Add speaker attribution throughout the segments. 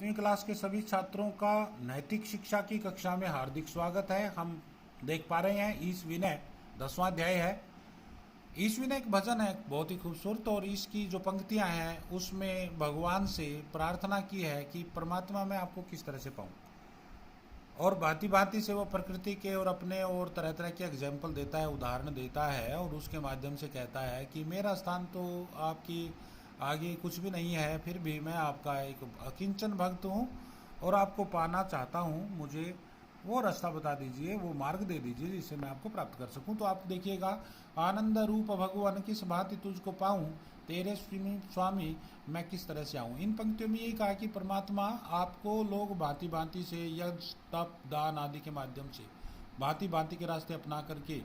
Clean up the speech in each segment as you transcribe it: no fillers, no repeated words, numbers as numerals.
Speaker 1: 7वीं class के सभी छात्रों का नैतिक शिक्षा की कक्षा में हार्दिक स्वागत है। हम देख पा रहे हैं ईश विनय 10वां अध्याय है। ईश विनय एक भजन है बहुत ही खूबसूरत, और इसकी जो पंक्तियां हैं उसमें भगवान से प्रार्थना की है कि परमात्मा मैं आपको किस तरह से पाऊं, और भांति भांति से वो प्रकृति के और अपने और तरह तरह के एग्जाम्पल देता है, उदाहरण देता है, और उसके माध्यम से कहता है कि मेरा स्थान तो आपकी आगे कुछ भी नहीं है, फिर भी मैं आपका एक अकिंचन भक्त हूँ और आपको पाना चाहता हूँ। मुझे वो रास्ता बता दीजिए, वो मार्ग दे दीजिए जिससे मैं आपको प्राप्त कर सकूं। तो आप देखिएगा, आनंद रूप भगवान किस भांति तुझको पाऊं, तेरे स्वामी मैं किस तरह से आऊं। इन पंक्तियों में यही कहा कि परमात्मा आपको लोग भांति भांति से यज्ञ तप दान आदि के माध्यम से भांति भांति के रास्ते अपना करके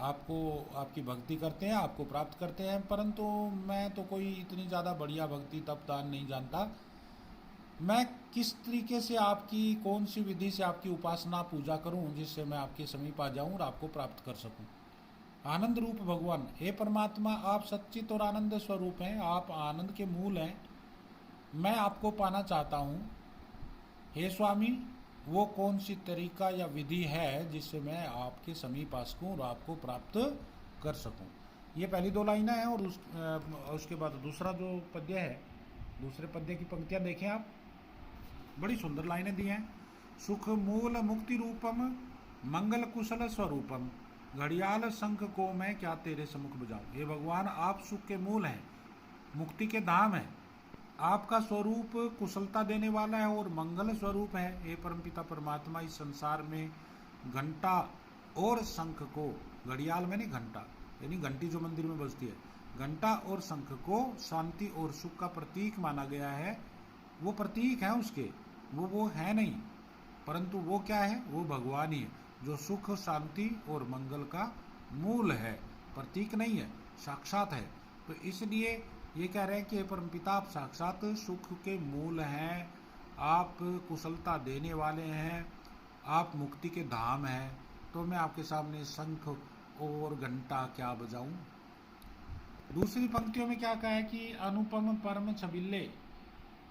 Speaker 1: आपको आपकी भक्ति करते हैं, आपको प्राप्त करते हैं, परंतु मैं तो कोई इतनी ज़्यादा बढ़िया भक्ति तप दान नहीं जानता। मैं किस तरीके से आपकी कौन सी विधि से आपकी उपासना पूजा करूं जिससे मैं आपके समीप आ जाऊं और आपको प्राप्त कर सकूं। आनंद रूप भगवान, हे परमात्मा आप सच्चित और आनंद स्वरूप हैं, आप आनंद के मूल हैं, मैं आपको पाना चाहता हूं। हे स्वामी, वो कौन सी तरीका या विधि है जिससे मैं आपके समीप आ सकूं और आपको प्राप्त कर सकूं। ये पहली दो लाइनें हैं, और उसके बाद दूसरा जो पद्य है, दूसरे पद्य की पंक्तियां देखें आप, बड़ी सुंदर लाइनें दी हैं। सुख मूल मुक्ति रूपम मंगल कुशल स्वरूपम, घड़ियाल शंख को मैं क्या तेरे सम्मुख बजाऊं। हे भगवान, आप सुख के मूल हैं, मुक्ति के धाम हैं, आपका स्वरूप कुशलता देने वाला है और मंगल स्वरूप है। हे परमपिता परमात्मा, इस संसार में घंटा और शंख को, घड़ियाल में नहीं घंटा यानी घंटी जो मंदिर में बजती है, घंटा और शंख को शांति और सुख का प्रतीक माना गया है। वो प्रतीक है उसके, वो है नहीं, परंतु वो क्या है, वो भगवान ही है जो सुख शांति और मंगल का मूल है, प्रतीक नहीं है, साक्षात है। तो इसलिए ये कह रहे हैं कि परमपिता आप साक्षात सुख के मूल हैं, आप कुशलता देने वाले हैं, आप मुक्ति के धाम हैं, तो मैं आपके सामने शंख और घंटा क्या बजाऊं। दूसरी पंक्तियों में क्या कहा है कि अनुपम परम छबिल्ले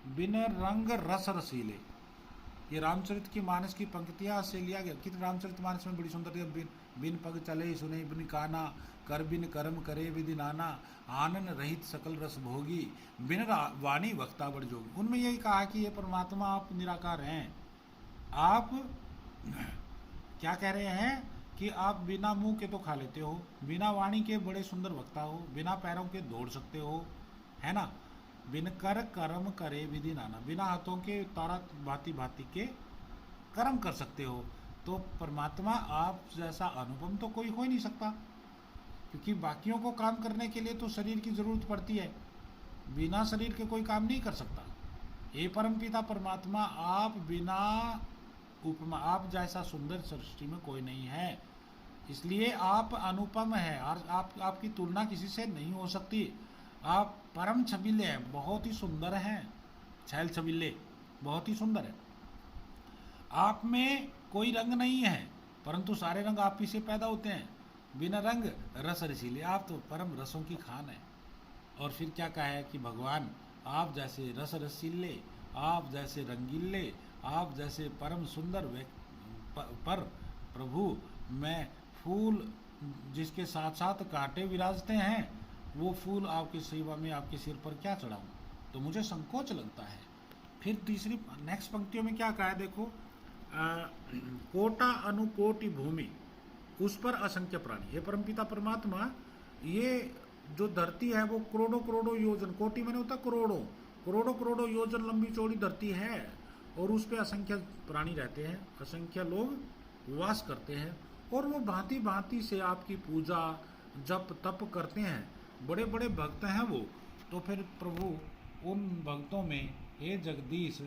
Speaker 1: बिन रंग रस रसीले। ये रामचरित की मानस की पंक्तियां से लिया गया। कितने रामचरित मानस में बड़ी सुंदर, बिन बिन पग चले सुने बिन काना, कर बिन कर्म करे विधि नाना, आनन रहित सकल रस भोगी, बिन वाणी वक्ता बड़ जोगी। उनमें यही कहा कि ये परमात्मा आप निराकार हैं। आप क्या कह रहे हैं कि आप बिना मुंह के तो खा लेते हो, बिना वाणी के बड़े सुंदर वक्ता हो, बिना पैरों के दौड़ सकते हो, है ना, बिन कर कर्म करे विधि नाना, बिना हाथों के तारा भांति भांति के कर्म कर सकते हो। तो परमात्मा आप जैसा अनुपम तो कोई हो ही नहीं सकता, क्योंकि बाकियों को काम करने के लिए तो शरीर की जरूरत पड़ती है, बिना शरीर के कोई काम नहीं कर सकता। हे परमपिता परमात्मा, आप बिना उपमा, आप जैसा सुंदर सृष्टि में कोई नहीं है, इसलिए आप अनुपम है और आपकी तुलना किसी से नहीं हो सकती। आप परम छबीले हैं, बहुत ही सुंदर हैं, छैल छबीले बहुत ही सुंदर है। आप में कोई रंग नहीं है, परंतु सारे रंग आप ही से पैदा होते हैं, बिना रंग रस रसीले, आप तो परम रसों की खान है। और फिर क्या कहा है कि भगवान आप जैसे रस रसीले, आप जैसे रंगीले, आप जैसे परम सुंदर पर प्रभु, मैं फूल जिसके साथ साथ कांटे विराजते हैं, वो फूल आपकी सेवा में आपके सिर पर क्या चढ़ाऊं, तो मुझे संकोच लगता है। फिर तीसरी नेक्स्ट पंक्तियों में क्या कहा है, देखो, कोटा अनुकोटि भूमि उस पर असंख्य प्राणी। ये परमपिता परमात्मा, ये जो धरती है वो करोड़ों करोड़ों योजन, कोटि मैंने होता करोड़ों, करोड़ों करोड़ों योजन लंबी चौड़ी धरती है, और उस पर असंख्य प्राणी रहते हैं, असंख्य लोग वास करते हैं, और वो भांति भांति से आपकी पूजा जप तप करते हैं, बड़े बड़े भक्त हैं वो। तो फिर प्रभु उन भक्तों में, हे जगदीश,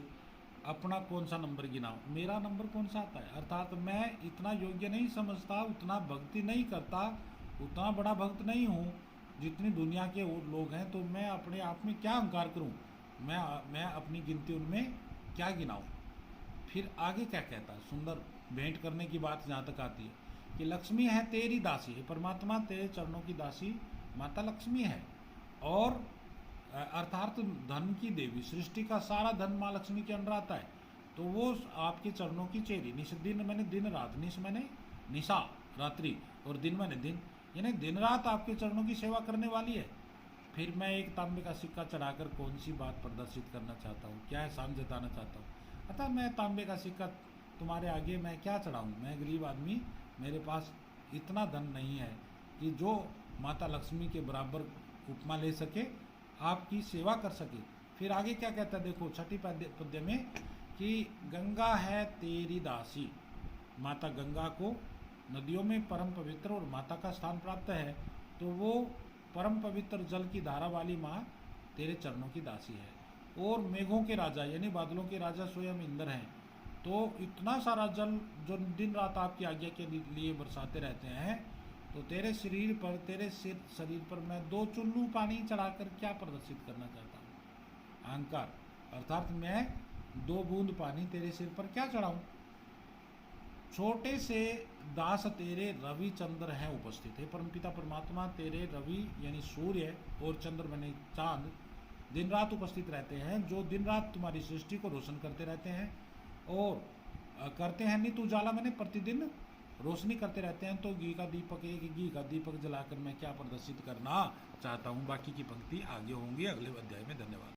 Speaker 1: अपना कौन सा नंबर गिनाओ, मेरा नंबर कौन सा आता है, अर्थात मैं इतना योग्य नहीं समझता, उतना भक्ति नहीं करता, उतना बड़ा भक्त नहीं हूँ जितनी दुनिया के और लोग हैं, तो मैं अपने आप में क्या अहंकार करूँ, मैं अपनी गिनती उनमें क्या गिनाऊँ। फिर आगे क्या कहता है, सुंदर भेंट करने की बात जहाँ तक आती है कि लक्ष्मी है तेरी दासी, परमात्मा तेरे चरणों की दासी माता लक्ष्मी है, और अर्थात धन की देवी, सृष्टि का सारा धन माँ लक्ष्मी के अंडर आता है। तो वो आपके चरणों की चेरी, निश दिन मैंने दिन रात, निश मैंने निशा रात्रि, और दिन मैंने दिन, यानी दिन रात आपके चरणों की सेवा करने वाली है। फिर मैं एक तांबे का सिक्का चढ़ाकर कौन सी बात प्रदर्शित करना चाहता हूँ, क्या एहसान जताना चाहता हूँ। अतः मैं तांबे का सिक्का तुम्हारे आगे मैं क्या चढ़ाऊँ, मैं गरीब आदमी, मेरे पास इतना धन नहीं है कि जो माता लक्ष्मी के बराबर उपमा ले सके, आपकी सेवा कर सके। फिर आगे क्या कहता है देखो, छठी पद्य में कि गंगा है तेरी दासी, माता गंगा को नदियों में परम पवित्र और माता का स्थान प्राप्त है, तो वो परम पवित्र जल की धारा वाली माँ तेरे चरणों की दासी है। और मेघों के राजा यानी बादलों के राजा स्वयं इंद्र हैं, तो इतना सारा जल जो दिन रात आपकी आज्ञा के लिए बरसाते रहते हैं, तो तेरे शरीर पर, तेरे शरीर पर मैं 2 चुल्लू पानी चढ़ाकर क्या प्रदर्शित करना चाहता हूँ, अहंकार, अर्थात मैं 2 बूंद पानी तेरे सिर पर क्या चढ़ाऊं। छोटे से दास तेरे रवि चंद्र हैं उपस्थित है, परमपिता परमात्मा तेरे रवि यानी सूर्य और चंद्र बने चांद दिन रात उपस्थित रहते हैं, जो दिन रात तुम्हारी सृष्टि को रोशन करते रहते हैं और करते हैं नित उजाला, मैंने प्रतिदिन रोशनी करते रहते हैं। तो घी का दीपक, एक घी का दीपक जलाकर मैं क्या प्रदर्शित करना चाहता हूँ। बाकी की पंक्ति आगे होंगी अगले अध्याय में। धन्यवाद।